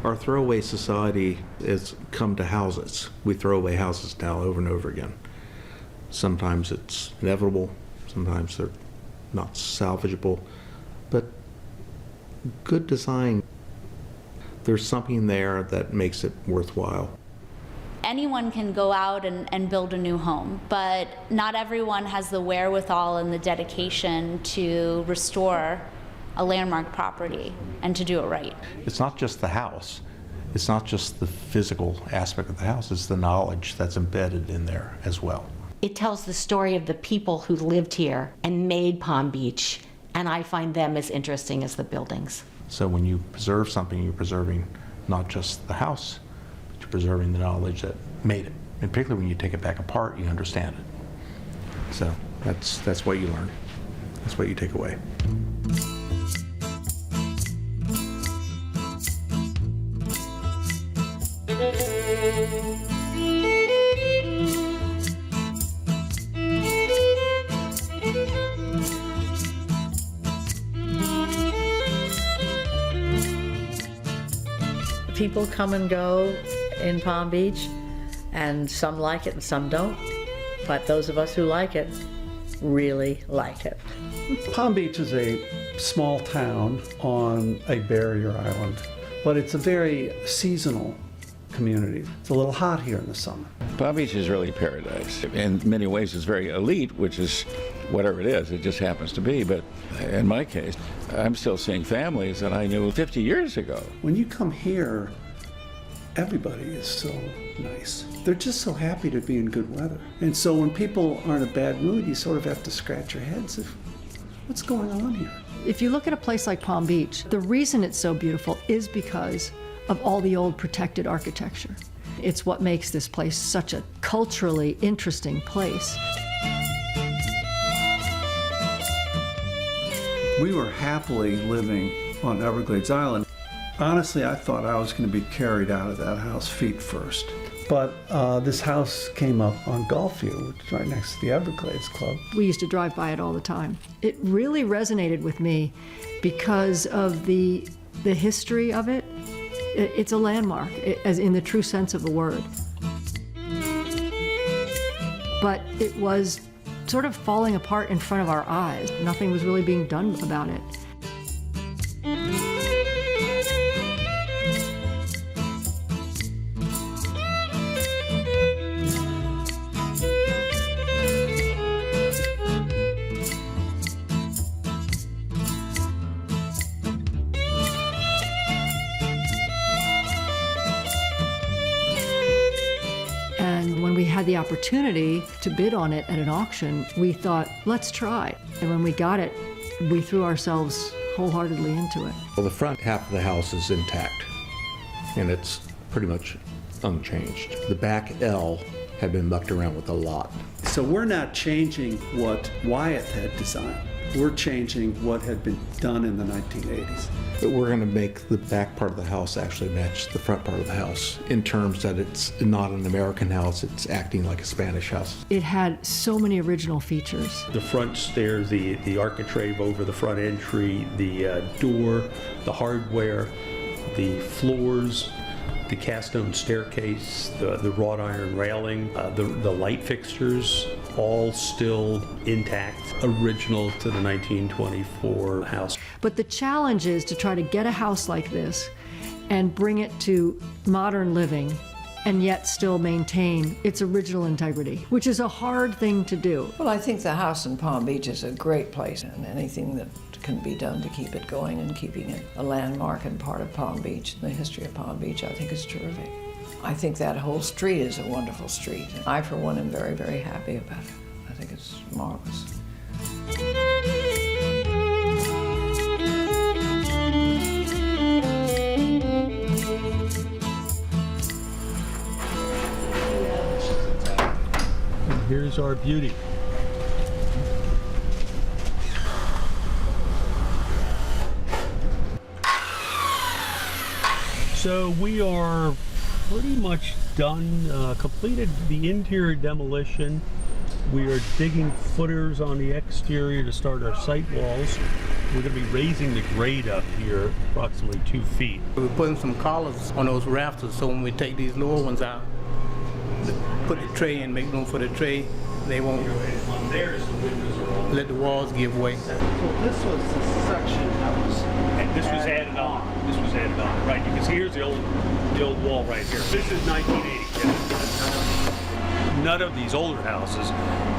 Our throwaway society has come to houses. We throw away houses now over and over again. Sometimes it's inevitable, sometimes they're not salvageable, but good design, there's something there that makes it worthwhile. Anyone can go out and build a new home, but not everyone has the wherewithal and the dedication to restore a landmark property and to do it right. It's not just the house. It's not just the physical aspect of the house. It's the knowledge that's embedded in there as well. It tells the story of the people who lived here and made Palm Beach, and I find them as interesting as the buildings. So when you preserve something, you're preserving not just the house, but you're preserving the knowledge that made it. And particularly when you take it back apart, you understand it. So that's what you learn. That's what you take away. People come and go in Palm Beach, and some like it and some don't. But those of us who like it really like it. Palm Beach is a small town on a barrier island, but it's a very seasonal community. It's a little hot here in the summer. Palm Beach is really paradise. In many ways, it's very elite, which is whatever it is, it just happens to be. But in my case, I'm still seeing families that I knew 50 years ago. When you come here, everybody is so nice. They're just so happy to be in good weather. And so when people are in a bad mood, you sort of have to scratch your heads of what's going on here. If you look at a place like Palm Beach, the reason it's so beautiful is because of all the old protected architecture. It's what makes this place such a culturally interesting place. We were happily living on Everglades Island. Honestly, I thought I was going to be carried out of that house feet first. But this house came up on Gulfview, which is right next to the Everglades Club. We used to drive by it all the time. It really resonated with me because of the history of it. It's a landmark, as in the true sense of the word. But it was sort of falling apart in front of our eyes. Nothing was really being done about it. The opportunity to bid on it at an auction, we thought, let's try. And when we got it, we threw ourselves wholeheartedly into it. Well, the front half of the house is intact, and it's pretty much unchanged. The back L had been mucked around with a lot. So we're not changing what Wyeth had designed. We're changing what had been done in the 1980s. But we're going to make the back part of the house actually match the front part of the house in terms that it's not an American house, it's acting like a Spanish house. It had so many original features. The front stairs, the architrave over the front entry, the door, the hardware, the floors, the cast iron staircase, the wrought iron railing, the light fixtures, all still intact, original to the 1924 house. But the challenge is to try to get a house like this and bring it to modern living and yet still maintain its original integrity, which is a hard thing to do. Well, I think the house in Palm Beach is a great place, and anything that can be done to keep it going and keeping it a landmark and part of Palm Beach, the history of Palm Beach, I think is terrific. I think that whole street is a wonderful street. I, for one, am very, very happy about it. I think it's marvelous. And here's our beauty. So we are pretty much done, completed the interior demolition. We are digging footers on the exterior to start our site walls. We're going to be raising the grade up here approximately 2 feet. We're putting some collars on those rafters so when we take these lower ones out, put the tray in, make room for the tray, they won't let the walls give way. So this was the section that was... And this was added on. This was added on. Right, you can see here's the old wall right here. This is 1980. None of these older houses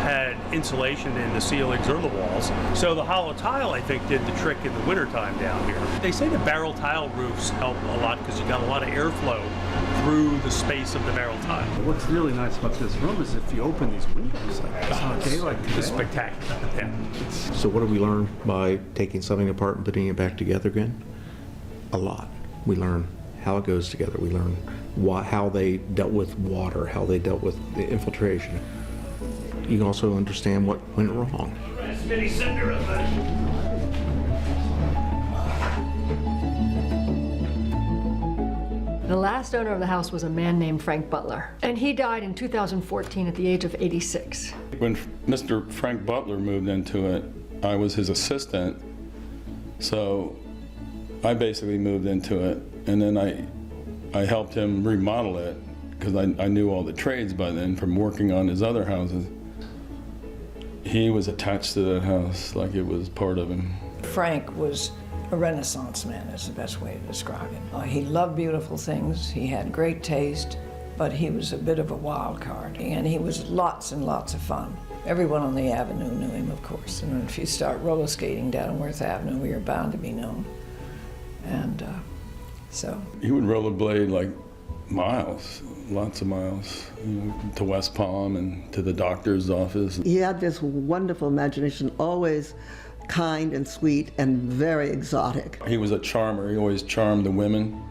had insulation in the ceilings or the walls. So the hollow tile, I think, did the trick in the wintertime down here. They say the barrel tile roofs help a lot because you got a lot of airflow through the space of the barrel tile. What's really nice about this room is if you open these windows like this on daylight today. It's spectacular. Yeah. So what do we learn by taking something apart and putting it back together again? A lot. We learn how it goes together. We learn how they dealt with water, how they dealt with the infiltration. You can also understand what went wrong. The last owner of the house was a man named Frank Butler, and he died in 2014 at the age of 86. When Mr. Frank Butler moved into it, I was his assistant, so I basically moved into it, and then I helped him remodel it because I knew all the trades by then from working on his other houses. He was attached to that house like it was part of him. Frank was a Renaissance man, is the best way to describe him. He loved beautiful things, he had great taste, but he was a bit of a wild card, and he was lots and lots of fun. Everyone on the avenue knew him, of course, and if you start roller skating down Worth Avenue, you're bound to be known. And so... He would rollerblade like miles, lots of miles, to West Palm and to the doctor's office. He had this wonderful imagination, always kind and sweet and very exotic. He was a charmer. He always charmed the women,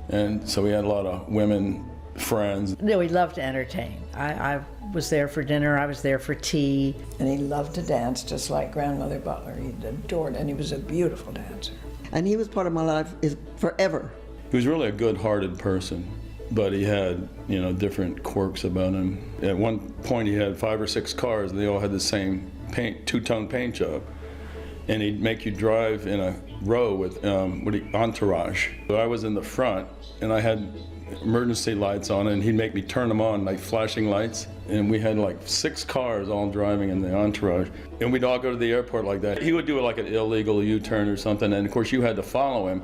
and so he had a lot of women friends. No, he loved to entertain. I was there for dinner, I was there for tea. And he loved to dance, just like Grandmother Butler. He adored it, and he was a beautiful dancer. And he was part of my life forever. He was really a good-hearted person, but he had, different quirks about him. At one point, he had 5 or 6 cars, and they all had the same paint, two-tone paint job. And he'd make you drive in a row with entourage. So I was in the front, and I had emergency lights on, and he'd make me turn them on, like flashing lights. And we had like 6 cars all driving in the entourage. And we'd all go to the airport like that. He would do like an illegal U-turn or something, and of course you had to follow him.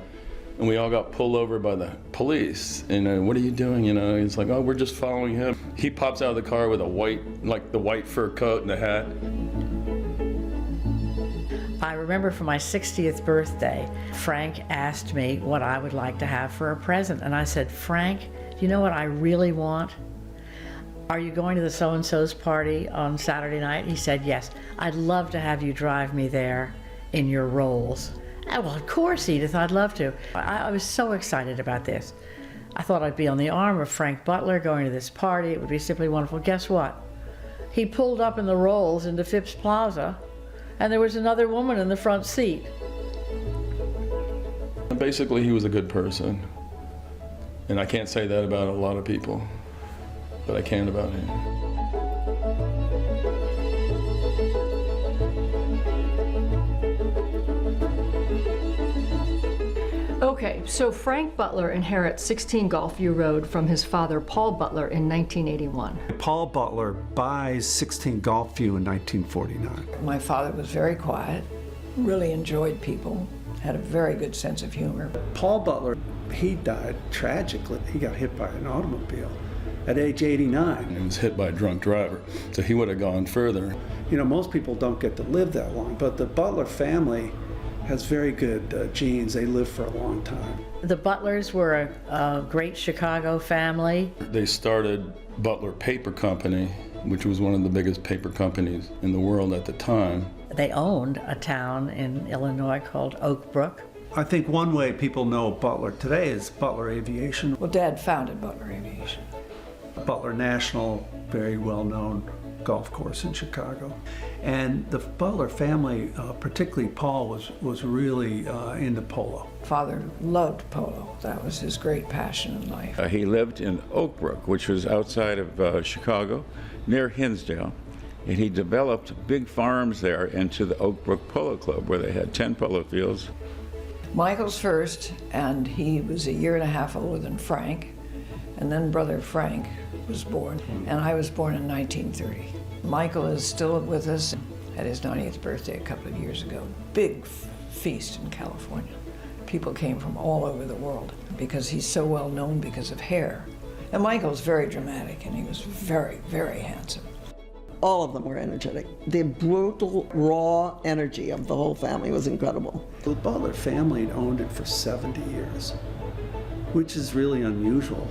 And we all got pulled over by the police. And what are you doing? He's like, oh, we're just following him. He pops out of the car with the white fur coat and a hat. I remember for my 60th birthday, Frank asked me what I would like to have for a present. And I said, Frank, do you know what I really want? Are you going to the so-and-so's party on Saturday night? He said, yes. I'd love to have you drive me there in your Rolls. Oh, well, of course, Edith, I'd love to. I was so excited about this. I thought I'd be on the arm of Frank Butler going to this party. It would be simply wonderful. Guess what? He pulled up in the Rolls into Phipps Plaza, and there was another woman in the front seat. Basically, he was a good person. And I can't say that about a lot of people, but I can about him. Okay, so Frank Butler inherits 16 Gulfview Road from his father, Paul Butler, in 1981. Paul Butler buys 16 Gulfview in 1949. My father was very quiet, really enjoyed people, had a very good sense of humor. Paul Butler, he died tragically. He got hit by an automobile at age 89. He was hit by a drunk driver, so he would have gone further. Most people don't get to live that long, but the Butler family has very good genes. They live for a long time. The Butlers were a great Chicago family. They started Butler Paper Company, which was one of the biggest paper companies in the world at the time. They owned a town in Illinois called Oak Brook. I think one way people know Butler today is Butler Aviation. Well, Dad founded Butler Aviation. Butler National, very well-known golf course in Chicago. And the Butler family, particularly Paul, was really into polo. Father loved polo. That was his great passion in life. He lived in Oak Brook, which was outside of Chicago, near Hinsdale. And he developed big farms there into the Oak Brook Polo Club, where they had 10 polo fields. Michael's first, and he was a year and a half older than Frank. And then brother Frank was born, and I was born in 1930. Michael is still with us, had his 90th birthday a couple of years ago. Big feast in California. People came from all over the world because he's so well known because of hair. And Michael's very dramatic, and he was very, very handsome. All of them were energetic. The brutal, raw energy of the whole family was incredible. The Butler family had owned it for 70 years, which is really unusual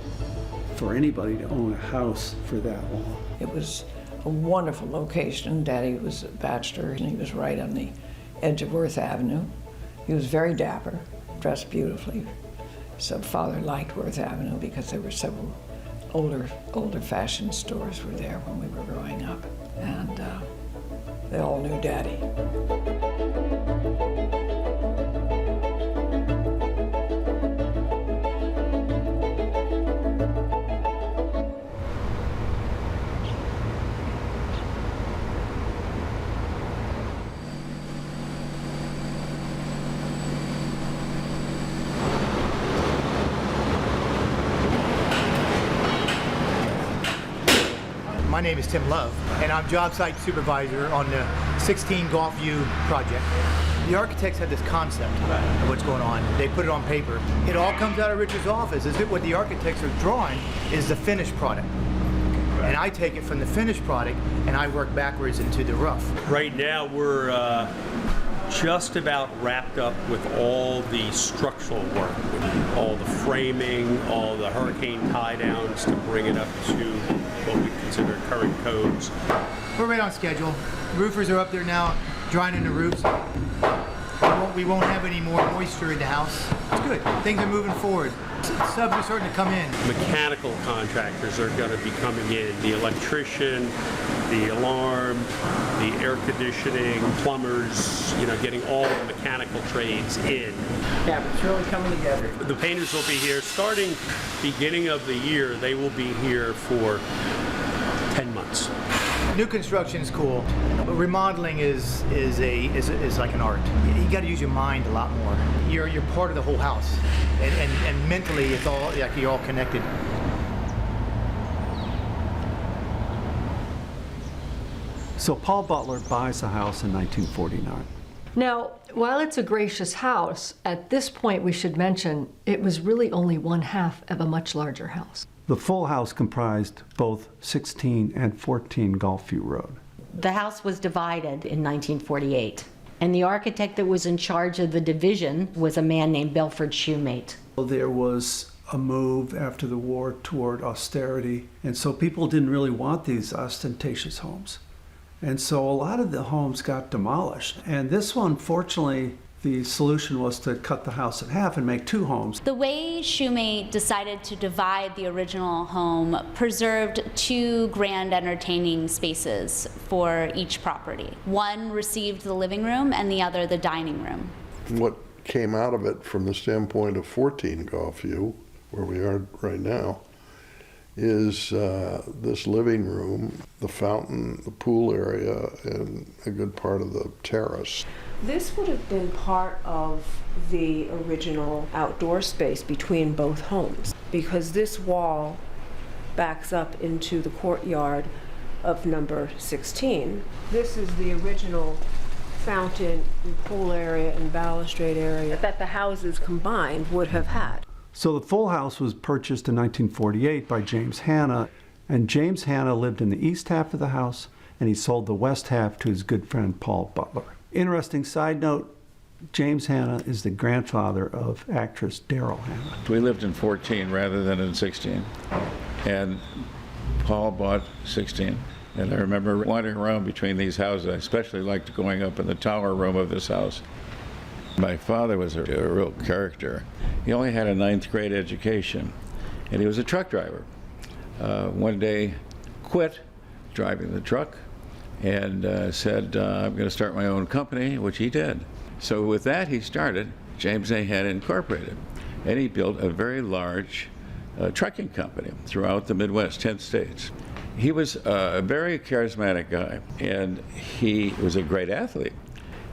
for anybody to own a house for that long. It was a wonderful location. Daddy was a bachelor, and he was right on the edge of Worth Avenue. He was very dapper, dressed beautifully. So Father liked Worth Avenue because there were several older fashioned stores were there when we were growing up, and they all knew Daddy. My name is Tim Love, and I'm job site supervisor on the 16 Gulfview project. The architects had this concept of what's going on. They put it on paper. It all comes out of Richard's office. Is it what the architects are drawing is the finished product. And I take it from the finished product and I work backwards into the rough. Right now we're just about wrapped up with all the structural work, all the framing, all the hurricane tie downs to bring it up to what we consider current codes. We're right on schedule. Roofers are up there now, drying in the roofs. We won't have any more moisture in the house. It's good. Things are moving forward. Subs are starting to come in. Mechanical contractors are going to be coming in. The electrician, the alarm, the air conditioning, plumbers, getting all the mechanical trades in. Yeah, but it's really coming together. The painters will be here starting beginning of the year. They will be here for 10 months. New construction is cool. Remodeling is like an art. You got to use your mind a lot more. You're part of the whole house, and mentally it's all like you're all connected. So Paul Butler buys the house in 1949. Now, while it's a gracious house, at this point we should mention it was really only one half of a much larger house. The full house comprised both 16 and 14 Gulfview Road. The house was divided in 1948, and the architect that was in charge of the division was a man named Belford Shoemate. There was a move after the war toward austerity, and so people didn't really want these ostentatious homes. And so a lot of the homes got demolished. And this one, fortunately, the solution was to cut the house in half and make two homes. The way Shoemate decided to divide the original home preserved two grand entertaining spaces for each property. One received the living room and the other the dining room. What came out of it from the standpoint of 14 Gulfview, where we are right now, is this living room, the fountain, the pool area, and a good part of the terrace. This would have been part of the original outdoor space between both homes, because this wall backs up into the courtyard of number 16. This is the original fountain and pool area and balustrade area that the houses combined would have had. So the full house was purchased in 1948 by James Hanna, and James Hanna lived in the east half of the house, and he sold the west half to his good friend Paul Butler. Interesting side note, James Hanna is the grandfather of actress Daryl Hanna. We lived in 14 rather than in 16, and Paul bought 16. And I remember wandering around between these houses. I especially liked going up in the tower room of this house. My father was a real character. He only had a 9th grade education, and he was a truck driver. One day, quit driving the truck and said, I'm going to start my own company, which he did. So with that, he started James A. Hanna Incorporated, and he built a very large trucking company throughout the Midwest, 10 states. He was a very charismatic guy, and he was a great athlete.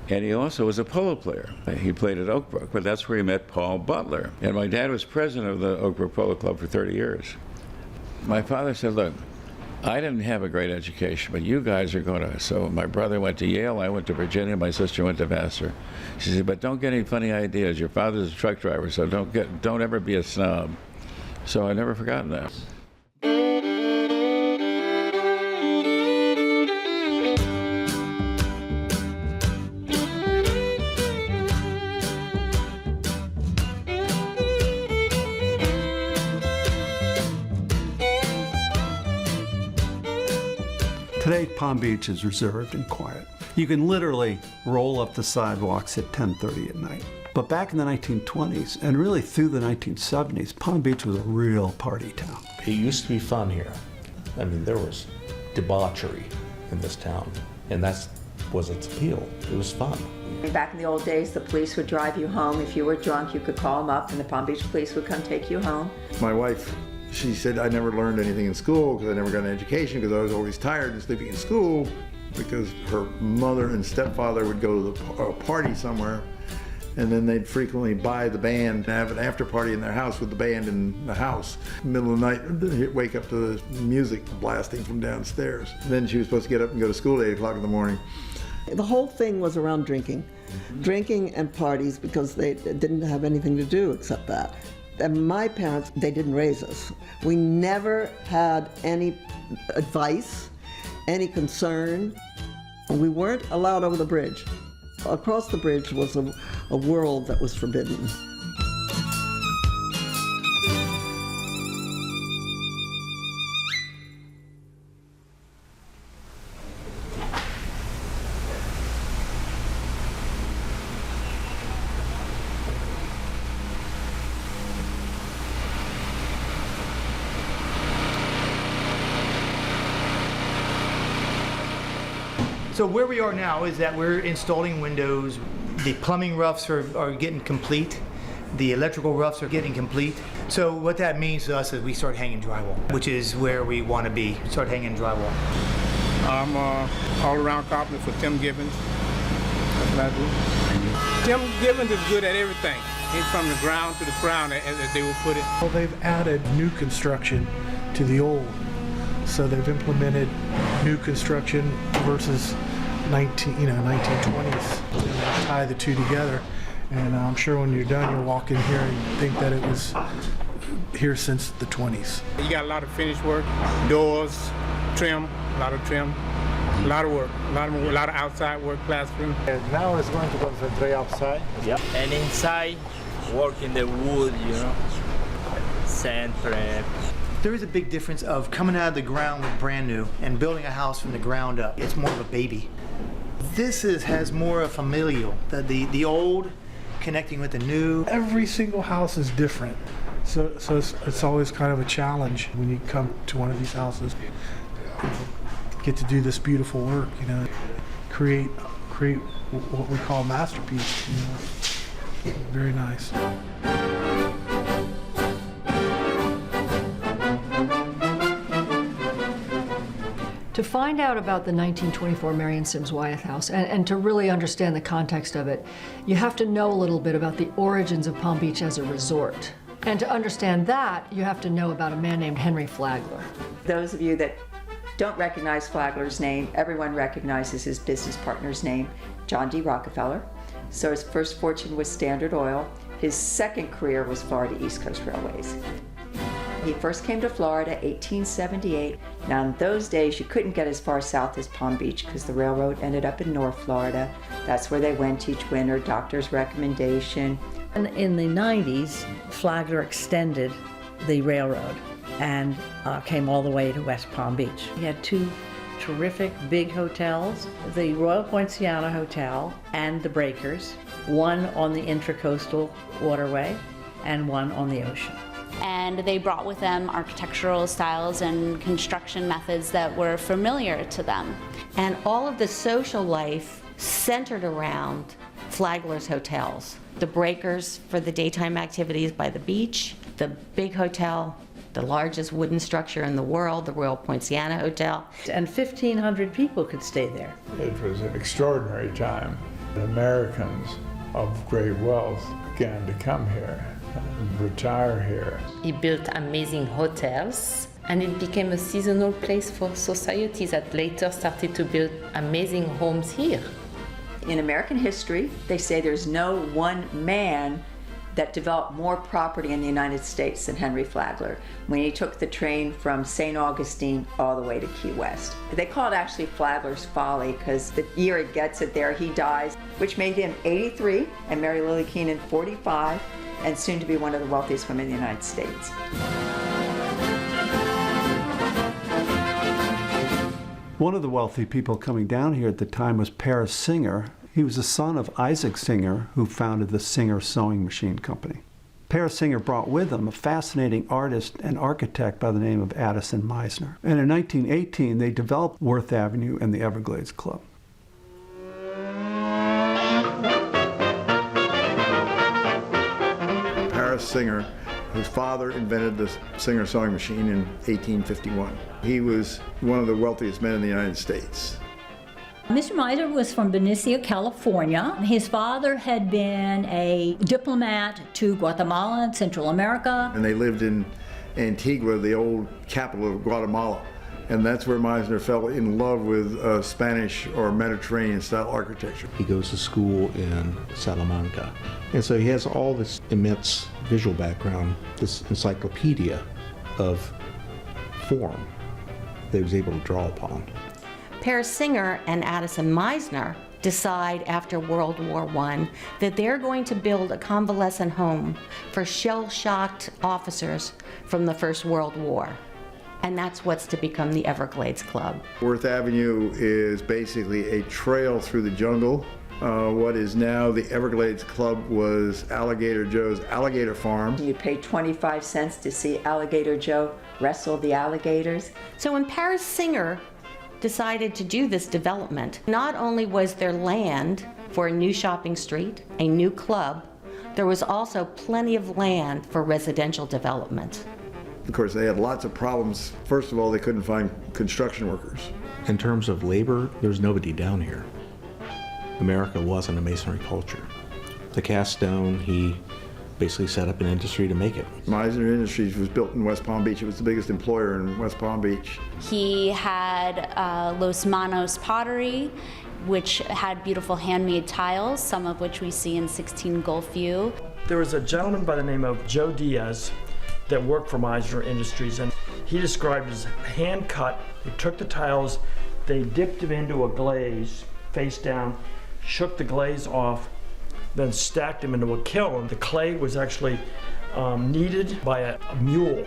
And he also was a polo player. He played at Oak Brook, but that's where he met Paul Butler. And my dad was president of the Oak Brook Polo Club for 30 years. My father said, look, I didn't have a great education, but you guys are going to. So my brother went to Yale, I went to Virginia, my sister went to Vassar. She said, but don't get any funny ideas. Your father's a truck driver, so don't ever be a snob. So I've never forgotten that. Today, Palm Beach is reserved and quiet. You can literally roll up the sidewalks at 10:30 at night. But back in the 1920s, and really through the 1970s, Palm Beach was a real party town. It used to be fun here. I mean, there was debauchery in this town, and that was its appeal. It was fun. Back in the old days, the police would drive you home. If you were drunk, you could call them up, and the Palm Beach police would come take you home. My wife, she said I never learned anything in school because I never got an education because I was always tired and sleeping in school because her mother and stepfather would go to a party somewhere, and then they'd frequently buy the band and have an after party in their house with the band in the house. Middle of the night, they'd wake up to the music blasting from downstairs. And then she was supposed to get up and go to school at 8 o'clock in the morning. The whole thing was around drinking. Drinking and parties because they didn't have anything to do except that. And my parents, they didn't raise us. We never had any advice, any concern. We weren't allowed over the bridge. Across the bridge was a world that was forbidden. So where we are now is that we're installing windows. The plumbing roughs are getting complete. The electrical roughs are getting complete. So what that means to us is we start hanging drywall, which is where we want to be, start hanging drywall. I'm all-around carpenter for Tim Gibbons. That's what I do. Tim Gibbons is good at everything. He's from the ground to the crown, as they will put it. Well, they've added new construction to the old. So they've implemented new construction versus 1920s. And they tie the two together. And I'm sure when you're done, you'll walk in here and think that it was here since the 20s. You got a lot of finished work, doors, trim, a lot of trim, a lot of work, a lot of outside work, plastering. And now it's going to concentrate outside. Yep. And inside, work in the wood, you know, sand prep. There is a big difference of coming out of the ground with brand new and building a house from the ground up. It's more of a baby. This has more of familial, the old connecting with the new. Every single house is different. So it's always kind of a challenge when you come to one of these houses. Get to do this beautiful work, you know, create what we call a masterpiece, you know. Very nice. To find out about the 1924 Marion Sims Wyeth house and to really understand the context of it, you have to know a little bit about the origins of Palm Beach as a resort. And to understand that, you have to know about a man named Henry Flagler. Those of you that don't recognize Flagler's name, everyone recognizes his business partner's name, John D. Rockefeller. So his first fortune was Standard Oil. His second career was Florida East Coast Railways. He first came to Florida 1878. Now in those days you couldn't get as far south as Palm Beach because the railroad ended up in North Florida. That's where they went each winter, doctor's recommendation. And in the 90s, Flagler extended the railroad and came all the way to West Palm Beach. He had two terrific big hotels, the Royal Poinciana Hotel and the Breakers, one on the Intracoastal Waterway and one on the ocean. And they brought with them architectural styles and construction methods that were familiar to them. And all of the social life centered around Flagler's hotels. The Breakers for the daytime activities by the beach, the big hotel, the largest wooden structure in the world, the Royal Poinciana Hotel. And 1,500 people could stay there. It was an extraordinary time. Americans of great wealth began to come here and retire here. He built amazing hotels, and it became a seasonal place for society that later started to build amazing homes here. In American history, they say there's no one man that developed more property in the United States than Henry Flagler when he took the train from St. Augustine all the way to Key West. They call it actually Flagler's Folly because the year it gets it there, he dies, which made him 83 and Mary Lily Keenan 45, and soon to be one of the wealthiest women in the United States. One of the wealthy people coming down here at the time was Paris Singer. He was the son of Isaac Singer, who founded the Singer Sewing Machine Company. Paris Singer brought with him a fascinating artist and architect by the name of Addison Mizner. And in 1918, they developed Worth Avenue and the Everglades Club. Paris Singer, his father invented the Singer sewing machine in 1851. He was one of the wealthiest men in the United States. Mr. Mizner was from Benicia, California. His father had been a diplomat to Guatemala and Central America. And they lived in Antigua, the old capital of Guatemala. And that's where Mizner fell in love with Spanish or Mediterranean style architecture. He goes to school in Salamanca. And so he has all this immense visual background, this encyclopedia of form that he was able to draw upon. Paris Singer and Addison Mizner decide after World War I that they're going to build a convalescent home for shell-shocked officers from the First World War. And that's what's to become the Everglades Club. Worth Avenue is basically a trail through the jungle. What is now the Everglades Club was Alligator Joe's alligator farm. You pay 25 cents to see Alligator Joe wrestle the alligators. So when Paris Singer decided to do this development, not only was there land for a new shopping street, a new club, there was also plenty of land for residential development. Of course, they had lots of problems. First of all, they couldn't find construction workers. In terms of labor, there's nobody down here. America wasn't a masonry culture. The cast stone, he basically set up an industry to make it. Mizner Industries was built in West Palm Beach. It was the biggest employer in West Palm Beach. He had Los Manos pottery, which had beautiful handmade tiles, some of which we see in 16 Gulfview. There was a gentleman by the name of Joe Diaz that worked for Mizner Industries, and he described it as hand cut. They took the tiles, they dipped them into a glaze face down, shook the glaze off, then stacked them into a kiln. The clay was actually kneaded by a mule.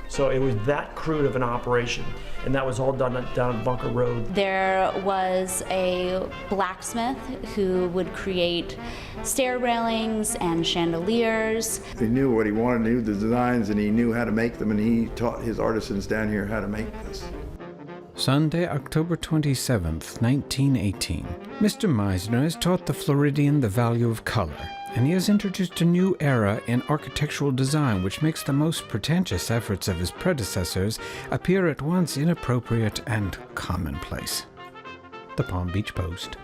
So it was that crude of an operation, and that was all done down Bunker Road. There was a blacksmith who would create stair railings and chandeliers. He knew what he wanted, knew the designs, and he knew how to make them, and he taught his artisans down here how to make this. Sunday, October 27th, 1918. Mr. Mizner has taught the Floridian the value of color, and he has introduced a new era in architectural design which makes the most pretentious efforts of his predecessors appear at once inappropriate and commonplace. The Palm Beach Post.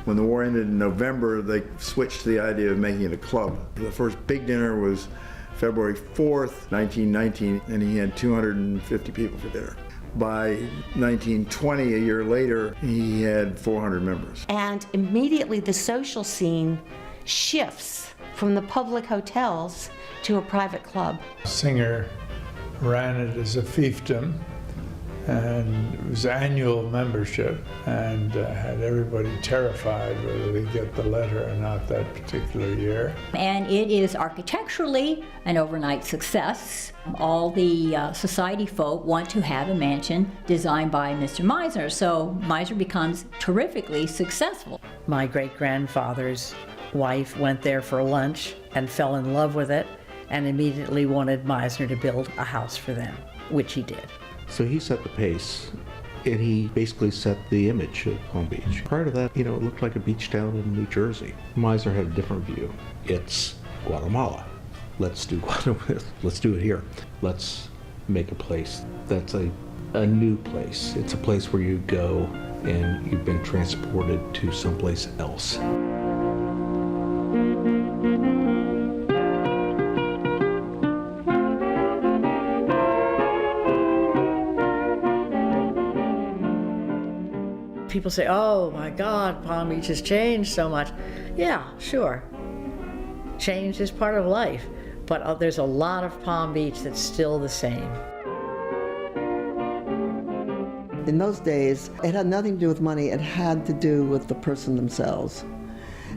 When the war ended in November, they switched to the idea of making it a club. The first big dinner was February 4th, 1919, and he had 250 people for dinner. By 1920, a year later, he had 400 members. And immediately the social scene shifts from the public hotels to a private club. Singer ran it as a fiefdom, and it was annual membership, and had everybody terrified whether they get the letter or not that particular year. And it is architecturally an overnight success. All the society folk want to have a mansion designed by Mr. Mizner, so Mizner becomes terrifically successful. My great-grandfather's wife went there for lunch and fell in love with it and immediately wanted Mizner to build a house for them, which he did. So he set the pace, and he basically set the image of Palm Beach. Prior to that, it looked like a beach town in New Jersey. Mizner had a different view. It's Guatemala. Let's do it here. Let's make a place that's a new place. It's a place where you go and you've been transported to someplace else. People say, oh my God, Palm Beach has changed so much. Yeah, sure. Change is part of life, but there's a lot of Palm Beach that's still the same. In those days, it had nothing to do with money. It had to do with the person themselves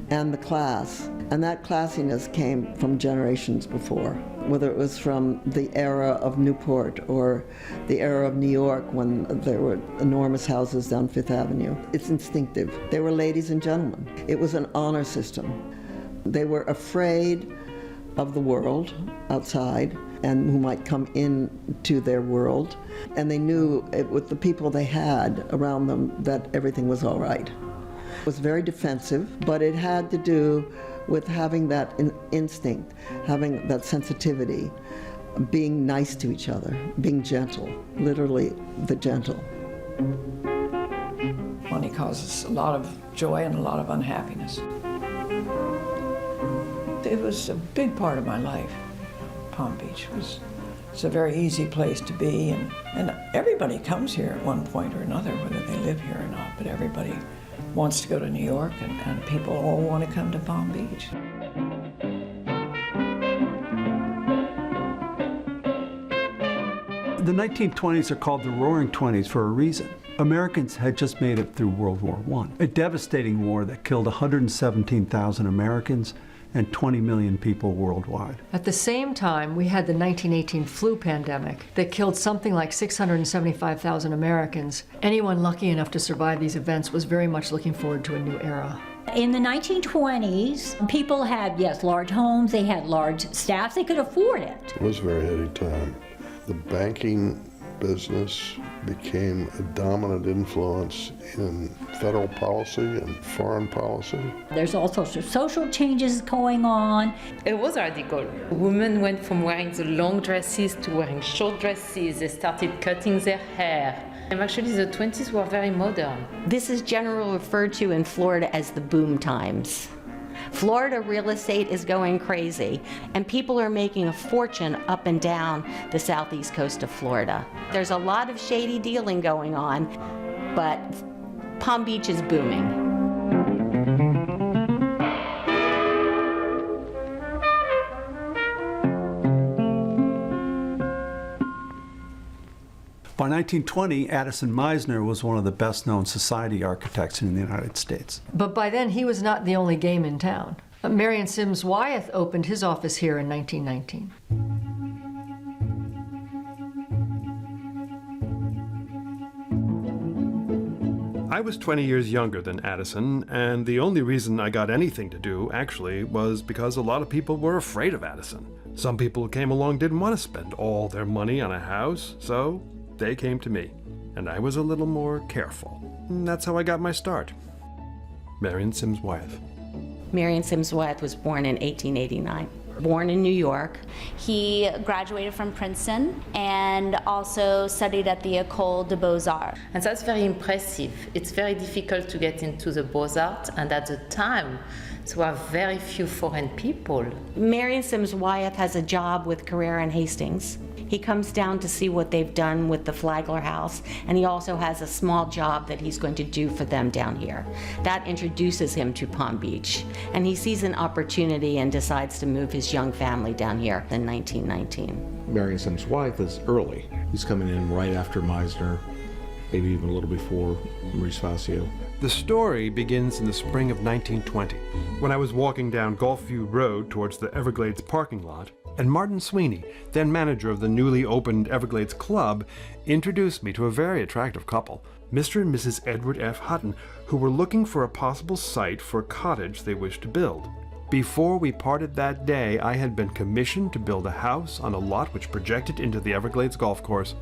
and the class. And that classiness came from generations before, whether it was from the era of Newport or the era of New York when there were enormous houses down Fifth Avenue. It's instinctive. They were ladies and gentlemen. It was an honor system. They were afraid of the world outside and who might come into their world. And they knew with the people they had around them that everything was all right. It was very defensive, but it had to do with having that instinct, having that sensitivity, being nice to each other, being gentle, literally the gentle. Money causes a lot of joy and a lot of unhappiness. It was a big part of my life. Palm Beach it's a very easy place to be, and everybody comes here at one point or another, whether they live here or not, but everybody wants to go to New York, and people all want to come to Palm Beach. The 1920s are called the Roaring Twenties for a reason. Americans had just made it through World War I, a devastating war that killed 117,000 Americans and 20 million people worldwide. At the same time, we had the 1918 flu pandemic that killed something like 675,000 Americans. Anyone lucky enough to survive these events was very much looking forward to a new era. In the 1920s, people had, yes, large homes, they had large staffs, they could afford it. It was a very heady time. The banking business became a dominant influence in federal policy and foreign policy. There's all sorts of social changes going on. It was radical. Women went from wearing the long dresses to wearing short dresses. They started cutting their hair. And actually, the 20s were very modern. This is generally referred to in Florida as the boom times. Florida real estate is going crazy, and people are making a fortune up and down the southeast coast of Florida. There's a lot of shady dealing going on, but Palm Beach is booming. By 1920, Addison Mizner was one of the best-known society architects in the United States. But by then, he was not the only game in town. Marion Sims Wyeth opened his office here in 1919. I was 20 years younger than Addison, and the only reason I got anything to do, actually, was because a lot of people were afraid of Addison. Some people who came along didn't want to spend all their money on a house, so they came to me, and I was a little more careful. And that's how I got my start. Marion Sims Wyeth. Marion Sims Wyeth was born in 1889. Born in New York. He graduated from Princeton and also studied at the École des Beaux-Arts. And that's very impressive. It's very difficult to get into the Beaux-Arts, and at the time, there were very few foreign people. Marion Sims Wyeth has a job with Carrera and Hastings. He comes down to see what they've done with the Flagler house, and he also has a small job that he's going to do for them down here. That introduces him to Palm Beach, and he sees an opportunity and decides to move his young family down here in 1919. Marion Sims Wyeth is early. He's coming in right after Mizner, maybe even a little before Maurice Facio. The story begins in the spring of 1920, when I was walking down Gulfview Road towards the Everglades parking lot, and Martin Sweeney, then manager of the newly opened Everglades Club, introduced me to a very attractive couple, Mr. and Mrs. Edward F. Hutton, who were looking for a possible site for a cottage they wished to build. Before we parted that day, I had been commissioned to build a house on a lot which projected into the Everglades golf course.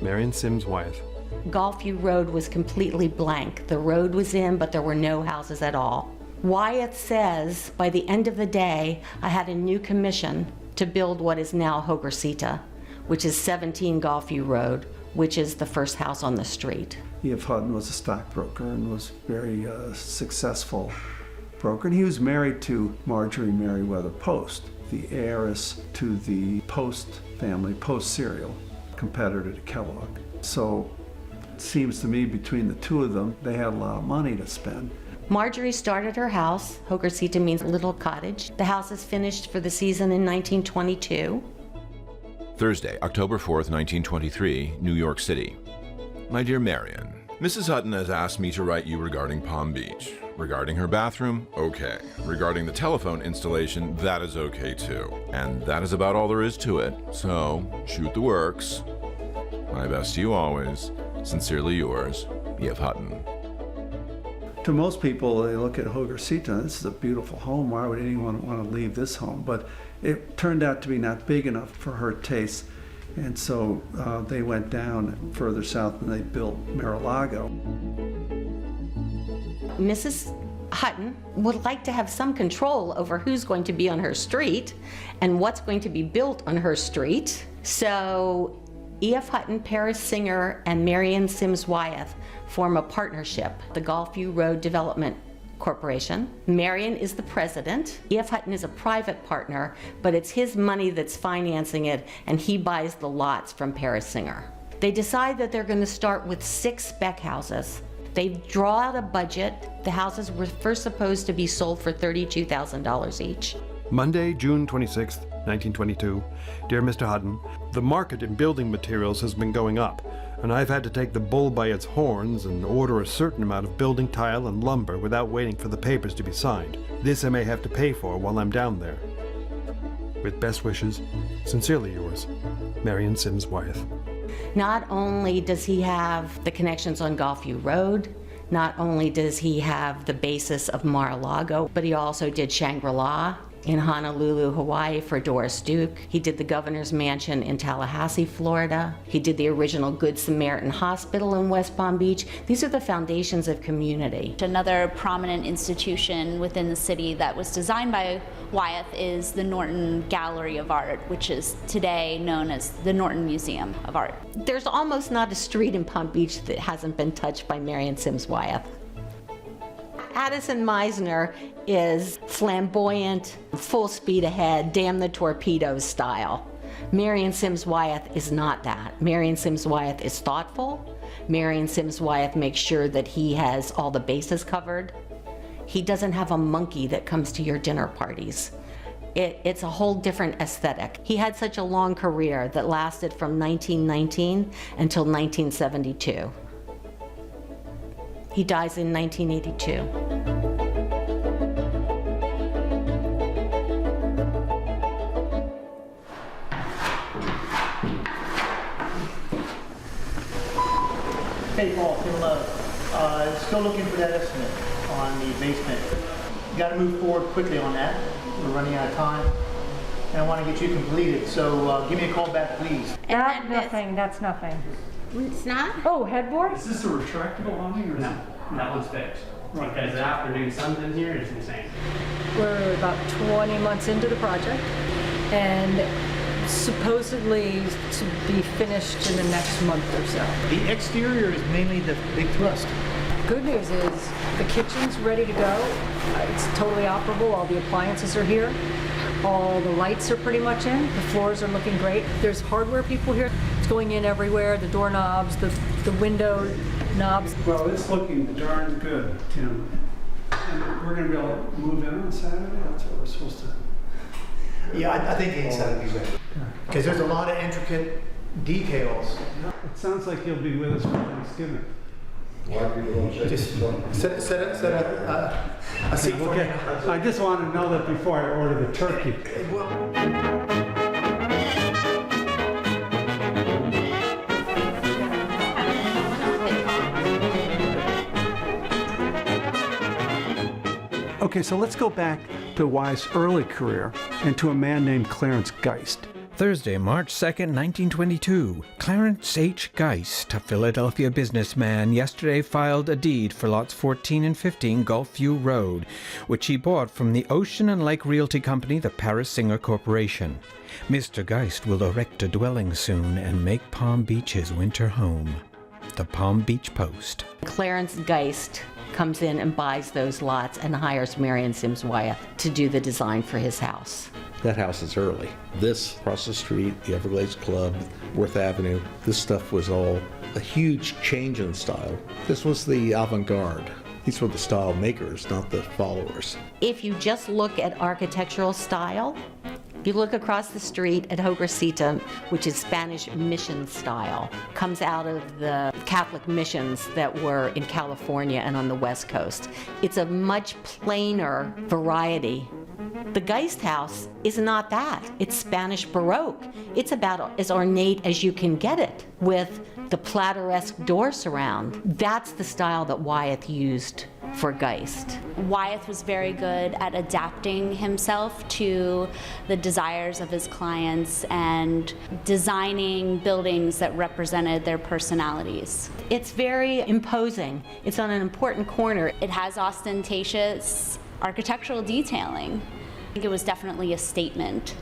Marion Sims Wyeth. Gulfview Road was completely blank. The road was in, but there were no houses at all. Wyeth says, by the end of the day, I had a new commission to build what is now Hogarcita, which is 17 Gulfview Road, which is the first house on the street. E.F. Hutton was a stockbroker and was very successful broker. And he was married to Marjorie Merriweather Post, the heiress to the Post family, Post cereal, competitor to Kellogg. So it seems to me between the two of them, they had a lot of money to spend. Marjorie started her house. Hogarcita means little cottage. The house is finished for the season in 1922. Thursday, October 4th, 1923, New York City. My dear Marion, Mrs. Hutton has asked me to write you regarding Palm Beach. Regarding her bathroom, okay. Regarding the telephone installation, that is okay too. And that is about all there is to it. So, shoot the works. My best to you always. Sincerely yours, E.F. Hutton. To most people, they look at Hogarcita, this is a beautiful home, why would anyone want to leave this home? But it turned out to be not big enough for her taste, and so they went down further south and they built Mar-a-Lago. Mrs. Hutton would like to have some control over who's going to be on her street and what's going to be built on her street. So E.F. Hutton, Paris Singer, and Marion Sims Wyeth form a partnership, the Gulfview Road Development Corporation. Marion is the president. E.F. Hutton is a private partner, but it's his money that's financing it, and he buys the lots from Paris Singer. They decide that they're going to start with 6 spec houses. They draw out a budget. The houses were first supposed to be sold for $32,000 each. Monday, June 26, 1922. Dear Mr. Hutton, the market in building materials has been going up, and I've had to take the bull by its horns and order a certain amount of building tile and lumber without waiting for the papers to be signed. This I may have to pay for while I'm down there. With best wishes, sincerely yours, Marion Sims Wyeth. Not only does he have the connections on Gulfview Road, not only does he have the basis of Mar-a-Lago, but he also did Shangri-La in Honolulu, Hawaii for Doris Duke. He did the Governor's Mansion in Tallahassee, Florida. He did the original Good Samaritan Hospital in West Palm Beach. These are the foundations of community. Another prominent institution within the city that was designed by Wyeth is the Norton Gallery of Art, which is today known as the Norton Museum of Art. There's almost not a street in Palm Beach that hasn't been touched by Marion Sims Wyeth. Addison Mizner is flamboyant, full speed ahead, damn the torpedoes style. Marion Sims Wyeth is not that. Marion Sims Wyeth is thoughtful. Marion Sims Wyeth makes sure that he has all the bases covered. He doesn't have a monkey that comes to your dinner parties. It's a whole different aesthetic. He had such a long career that lasted from 1919 until 1972. He dies in 1982. Hey Paul, Tim Love. Still looking for that estimate on the basement. You got to move forward quickly on that. We're running out of time, and I want to get you completed. So give me a call back, please. Nothing. That's nothing. It's not? Oh, headboard? Is this a retractable awning or No, that one's fixed. Because the afternoon sun's in here is insane. We're about 20 months into the project, and supposedly to be finished in the next month or so. The exterior is mainly the big thrust. Good news is the kitchen's ready to go. It's totally operable. All the appliances are here. All the lights are pretty much in. The floors are looking great. There's hardware people here. It's going in everywhere. The doorknobs, the window knobs. Well, it's looking darn good, Tim. And we're going to be able to move in on Saturday? That's what we're supposed to. Yeah, I think the inside will be ready. Because there's a lot of intricate details. It sounds like you'll be with us for Thanksgiving. Just set a seat for me. I just want to know that before I order the turkey. Okay, so let's go back to Wyeth's early career and to a man named Clarence Geist. Thursday, March 2nd, 1922, Clarence H. Geist, a Philadelphia businessman, yesterday filed a deed for lots 14 and 15 Gulfview Road, which he bought from the Ocean and Lake Realty Company, the Paris Singer Corporation. Mr. Geist will erect a dwelling soon and make Palm Beach his winter home. The Palm Beach Post. Clarence Geist comes in and buys those lots and hires Marion Sims Wyeth to do the design for his house. That house is early. This, across the street, the Everglades Club, Worth Avenue, this stuff was all a huge change in style. This was the avant-garde. These were the style makers, not the followers. If you just look at architectural style, if you look across the street at Hogracita, which is Spanish mission style, comes out of the Catholic missions that were in California and on the West Coast. It's a much plainer variety. The Geist house is not that. It's Spanish Baroque. It's about as ornate as you can get it, with the plateresque door surround. That's the style that Wyeth used for Geist. Wyeth was very good at adapting himself to the desires of his clients and designing buildings that represented their personalities. It's very imposing. It's on an important corner. It has ostentatious architectural detailing. I think it was definitely a statement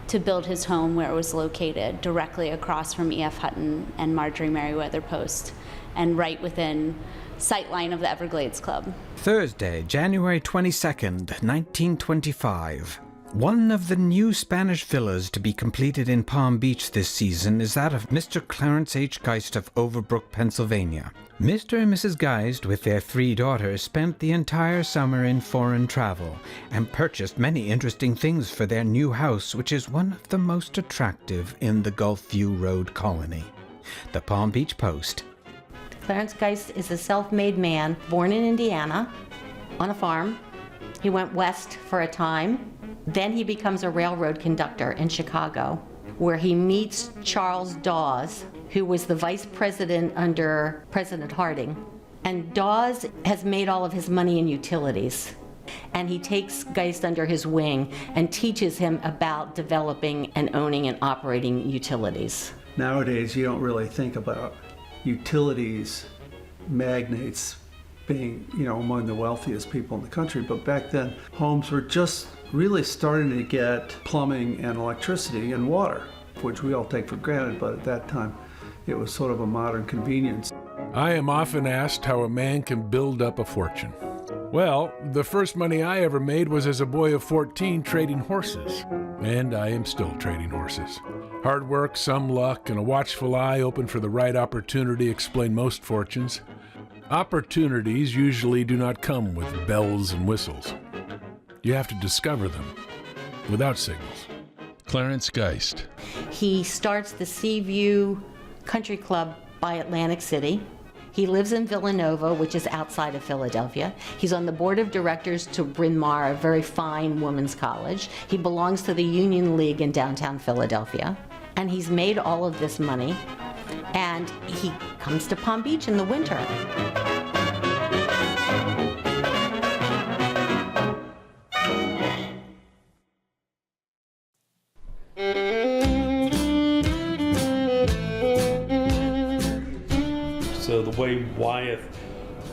to build his home where it was located, directly across from E.F. Hutton and Marjorie Merriweather Post, and right within sightline of the Everglades Club. Thursday, January 22nd, 1925. One of the new Spanish villas to be completed in Palm Beach this season is that of Mr. Clarence H. Geist of Overbrook, Pennsylvania. Mr. and Mrs. Geist, with their 3 daughters, spent the entire summer in foreign travel and purchased many interesting things for their new house, which is one of the most attractive in the Gulfview Road colony. The Palm Beach Post. Clarence Geist is a self-made man, born in Indiana, on a farm. He went west for a time. Then he becomes a railroad conductor in Chicago, where he meets Charles Dawes, who was the vice president under President Harding. And Dawes has made all of his money in utilities. And he takes Geist under his wing and teaches him about developing and owning and operating utilities. Nowadays, you don't really think about utilities magnates being, among the wealthiest people in the country, but back then, homes were just really starting to get plumbing and electricity and water, which we all take for granted, but at that time, it was sort of a modern convenience. I am often asked how a man can build up a fortune. Well, the first money I ever made was as a boy of 14 trading horses, and I am still trading horses. Hard work, some luck, and a watchful eye open for the right opportunity explain most fortunes. Opportunities usually do not come with bells and whistles. You have to discover them without signals. Clarence Geist. He starts the Seaview Country Club by Atlantic City. He lives in Villanova, which is outside of Philadelphia. He's on the board of directors to Bryn Mawr, a very fine women's college. He belongs to the Union League in downtown Philadelphia. And he's made all of this money. And he comes to Palm Beach in the winter. So the way Wyeth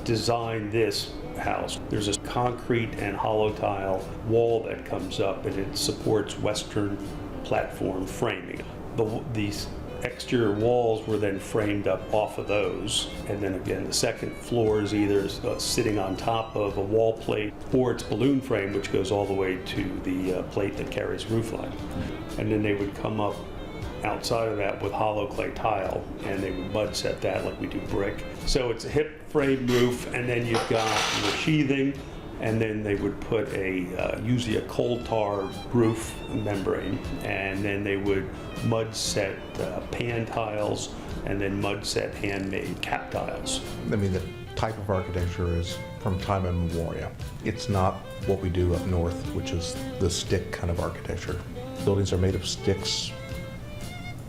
designed this house, there's a concrete and hollow tile wall that comes up and it supports Western platform framing. These exterior walls were then framed up off of those, and then again the second floor is either sitting on top of a wall plate or it's balloon frame, which goes all the way to the plate that carries roof line. And then they would come up outside of that with hollow clay tile, and they would mud set that like we do brick. So it's a hip frame roof, and then you've got the sheathing, and then they would put usually a coal tar roof membrane, and then they would mud set pan tiles, and then mud set handmade cap tiles. I mean, the type of architecture is from time immemorial. It's not what we do up north, which is the stick kind of architecture. Buildings are made of sticks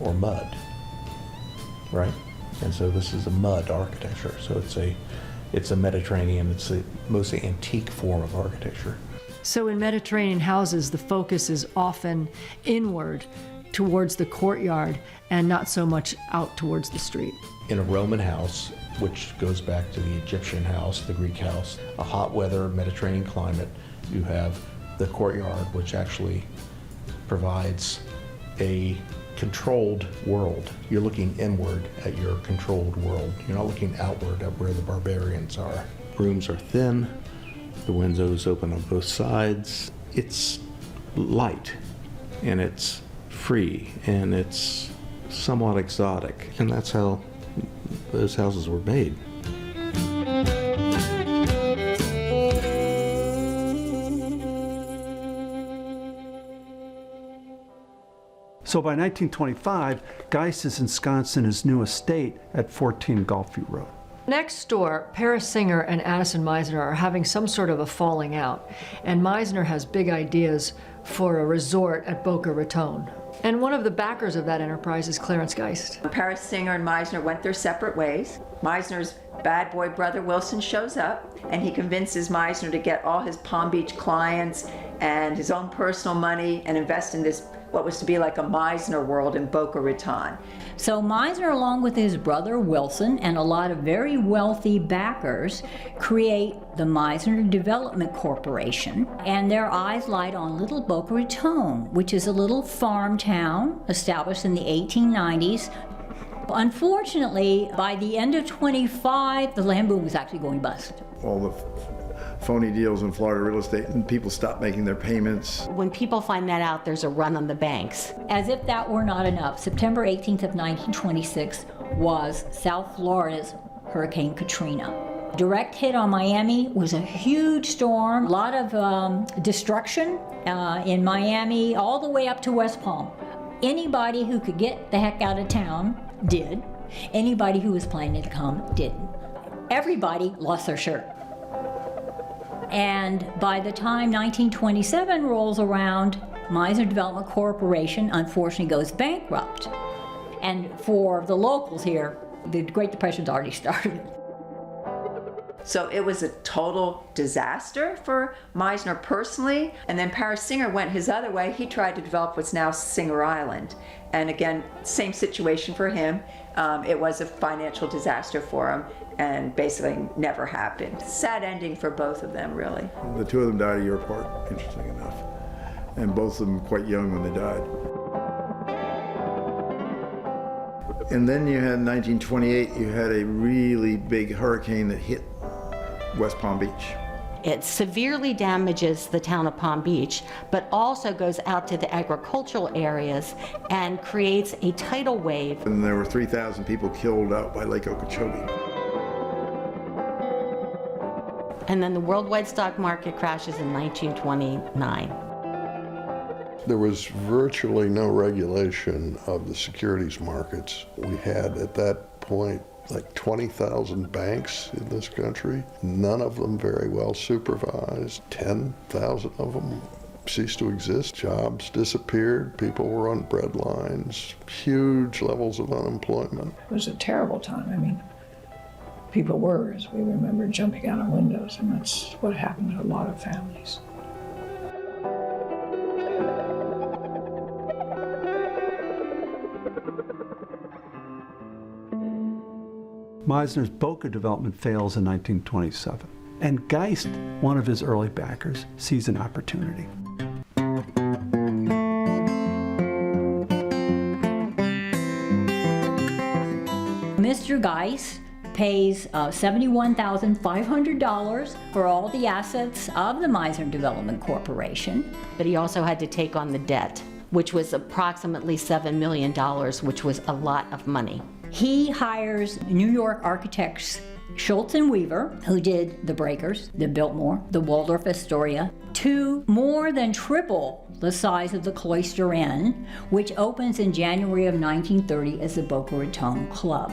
or mud, right? And so this is a mud architecture. So it's a Mediterranean, it's a mostly antique form of architecture. So in Mediterranean houses, the focus is often inward, towards the courtyard and not so much out towards the street. In a Roman house, which goes back to the Egyptian house, the Greek house, a hot weather Mediterranean climate, you have the courtyard, which actually provides a controlled world. You're looking inward at your controlled world. You're not looking outward at where the barbarians are. Rooms are thin, the windows open on both sides. It's light, and it's free, and it's somewhat exotic, and that's how those houses were made. So by 1925, Geist is ensconced in his new estate at 14 Gulfview Road. Next door, Paris Singer and Addison Mizner are having some sort of a falling out, and Mizner has big ideas for a resort at Boca Raton. And one of the backers of that enterprise is Clarence Geist. Paris Singer and Mizner went their separate ways. Mizner's bad boy brother Wilson shows up, and he convinces Mizner to get all his Palm Beach clients and his own personal money and invest in this, what was to be like a Mizner world in Boca Raton. So Mizner, along with his brother Wilson and a lot of very wealthy backers, create the Mizner Development Corporation, and their eyes light on little Boca Raton, which is a little farm town established in the 1890s. Unfortunately, by the end of 25, the land boom was actually going bust. All the phony deals in Florida real estate, and people stopped making their payments. When people find that out, there's a run on the banks. As if that were not enough, September 18th of 1926 was South Florida's Hurricane Katrina. Direct hit on Miami was a huge storm, a lot of destruction in Miami, all the way up to West Palm. Anybody who could get the heck out of town did. Anybody who was planning to come didn't. Everybody lost their shirt. And by the time 1927 rolls around, Mizner Development Corporation unfortunately goes bankrupt. And for the locals here, the Great Depression's already started. So it was a total disaster for Mizner personally. And then Paris Singer went his other way. He tried to develop what's now Singer Island. And again, same situation for him. It was a financial disaster for him and basically never happened. Sad ending for both of them, really. The two of them died a year apart, interesting enough. And both of them quite young when they died. And then you had 1928, you had a really big hurricane that hit West Palm Beach. It severely damages the town of Palm Beach, but also goes out to the agricultural areas and creates a tidal wave. And there were 3,000 people killed out by Lake Okeechobee. And then the worldwide stock market crashes in 1929. There was virtually no regulation of the securities markets. We had at that point like 20,000 banks in this country, none of them very well supervised. 10,000 of them ceased to exist. Jobs disappeared. People were on breadlines. Huge levels of unemployment. It was a terrible time. I mean, people were, as we remember, jumping out of windows, and that's what happened to a lot of families. Mizner's Boca development fails in 1927, and Geist, one of his early backers, sees an opportunity. Mr. Geist pays $71,500 for all the assets of the Mizner Development Corporation. But he also had to take on the debt, which was approximately $7 million, which was a lot of money. He hires New York architects Schultz and Weaver, who did the Breakers, the Biltmore, the Waldorf Astoria, to more than triple the size of the Cloister Inn, which opens in January of 1930 as the Boca Raton Club.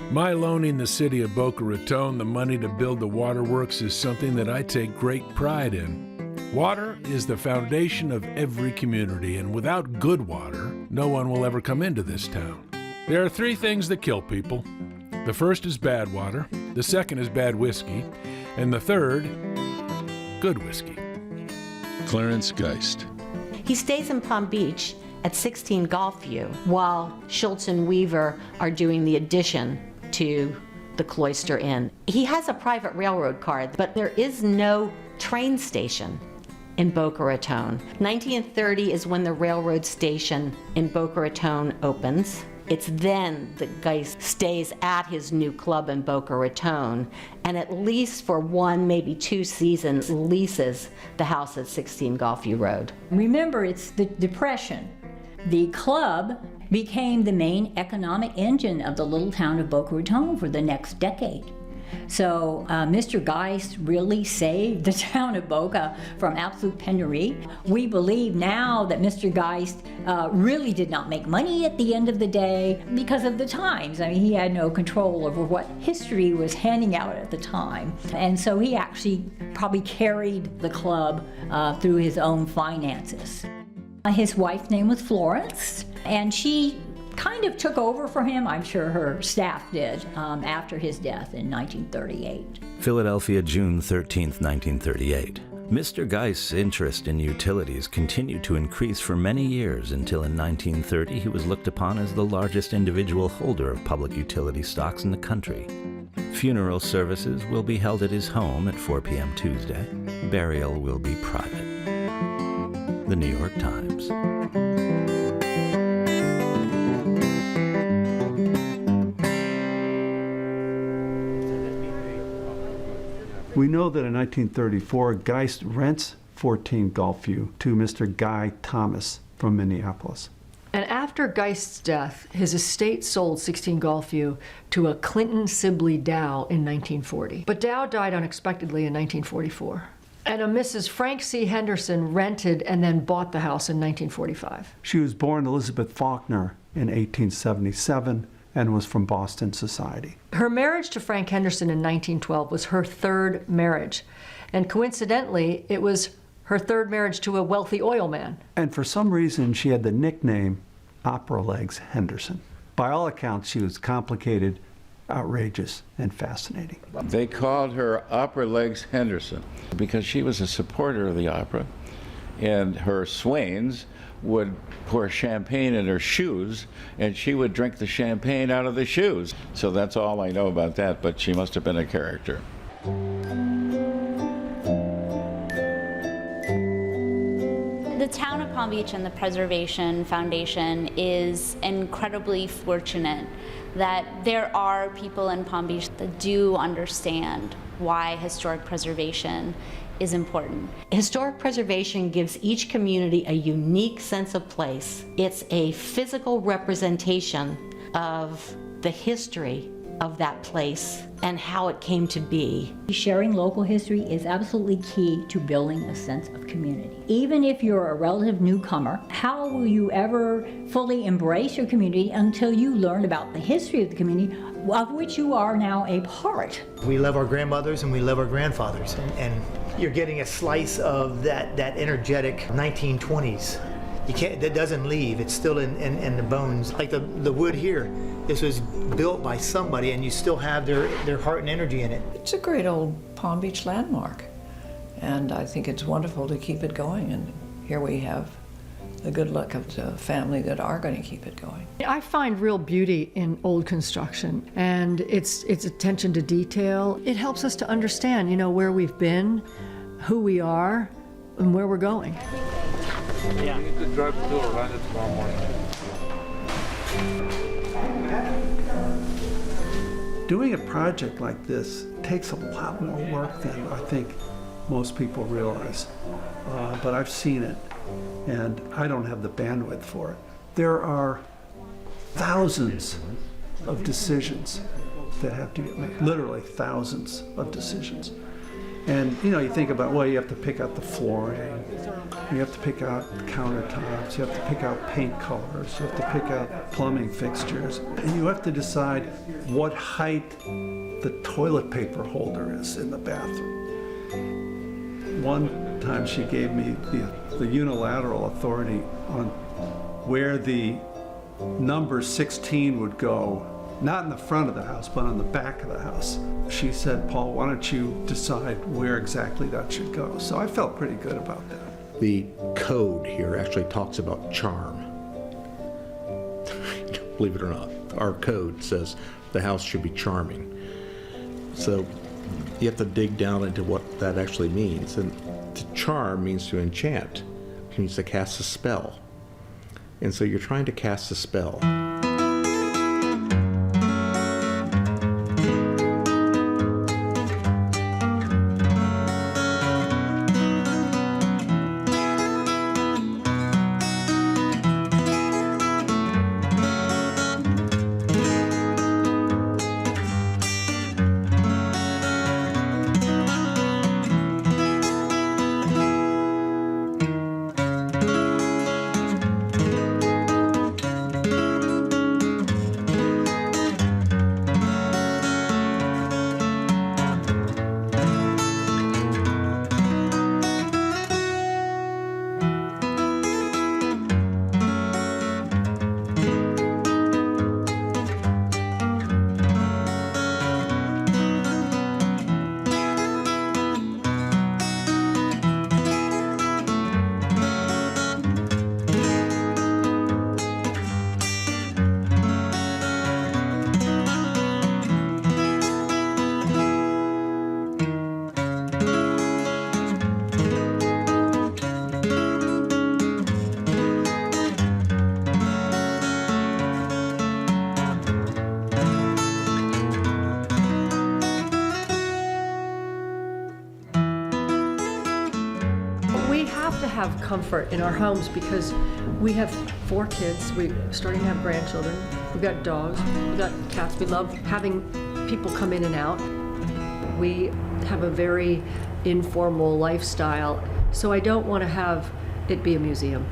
My loaning the city of Boca Raton the money to build the waterworks is something that I take great pride in. Water is the foundation of every community, and without good water, no one will ever come into this town. There are three things that kill people. The first is bad water, the second is bad whiskey, and the third, good whiskey. Clarence Geist. He stays in Palm Beach at 16 Golfview, while Schultz and Weaver are doing the addition to the Cloister Inn. He has a private railroad car, but there is no train station in Boca Raton. 1930 is when the railroad station in Boca Raton opens. It's then that Geist stays at his new club in Boca Raton, and at least for one, maybe 2 seasons, leases the house at 16 Golfview Road. Remember, it's the Depression. The club became the main economic engine of the little town of Boca Raton for the next decade. So Mr. Geist really saved the town of Boca from absolute penury. We believe now that Mr. Geist really did not make money at the end of the day because of the times. I mean, he had no control over what history was handing out at the time. And so he actually probably carried the club through his own finances. His wife's name was Florence, and she kind of took over for him. I'm sure her staff did after his death in 1938. Philadelphia, June 13, 1938. Mr. Geist's interest in utilities continued to increase for many years until in 1930 he was looked upon as the largest individual holder of public utility stocks in the country. Funeral services will be held at his home at 4 p.m. Tuesday. Burial will be private. The New York Times. We know that in 1934, Geist rents 14 Golfview to Mr. Guy Thomas from Minneapolis. And after Geist's death, his estate sold 16 Golfview to a Clinton Sibley Dow in 1940. But Dow died unexpectedly in 1944. And a Mrs. Frank C. Henderson rented and then bought the house in 1945. She was born Elizabeth Faulkner in 1877 and was from Boston society. Her marriage to Frank Henderson in 1912 was her third marriage. And coincidentally, it was her third marriage to a wealthy oil man. And for some reason, she had the nickname Opera Legs Henderson. By all accounts, she was complicated, outrageous, and fascinating. They called her Opera Legs Henderson because she was a supporter of the opera, and her swains would pour champagne in her shoes, and she would drink the champagne out of the shoes. So that's all I know about that, but she must have been a character. The town of Palm Beach and the Preservation Foundation is incredibly fortunate that there are people in Palm Beach that do understand why historic preservation is important. Historic preservation gives each community a unique sense of place. It's a physical representation of the history of that place and how it came to be. Sharing local history is absolutely key to building a sense of community. Even if you're a relative newcomer, how will you ever fully embrace your community until you learn about the history of the community of which you are now a part? We love our grandmothers and we love our grandfathers, and you're getting a slice of that energetic 1920s. You can't, that doesn't leave. It's still in the bones. Like the wood here, this was built by somebody, and you still have their heart and energy in it. It's a great old Palm Beach landmark, and I think it's wonderful to keep it going. And here we have the good luck of the family that are going to keep it going. I find real beauty in old construction, and its attention to detail. It helps us to understand, where we've been, who we are, and where we're going. Yeah. You need to drive to Orlando tomorrow morning. Doing a project like this takes a lot more work than I think most people realize. But I've seen it, and I don't have the bandwidth for it. There are thousands of decisions that have to get made, literally thousands of decisions. And you think about, you have to pick out the flooring, you have to pick out countertops, you have to pick out paint colors, you have to pick out plumbing fixtures, and you have to decide what height the toilet paper holder is in the bathroom. One time she gave me the unilateral authority on where the number 16 would go, not in the front of the house, but on the back of the house. She said, Paul, why don't you decide where exactly that should go? So I felt pretty good about that. The code here actually talks about charm. believe it or not. Our code says the house should be charming. So you have to dig down into what that actually means. And to charm means to enchant. It means to cast a spell. And so you're trying to cast a spell. Have comfort in our homes because we have 4 kids. We're starting to have grandchildren. We've got dogs. We've got cats. We love having people come in and out. We have a very informal lifestyle, so I don't want to have it be a museum.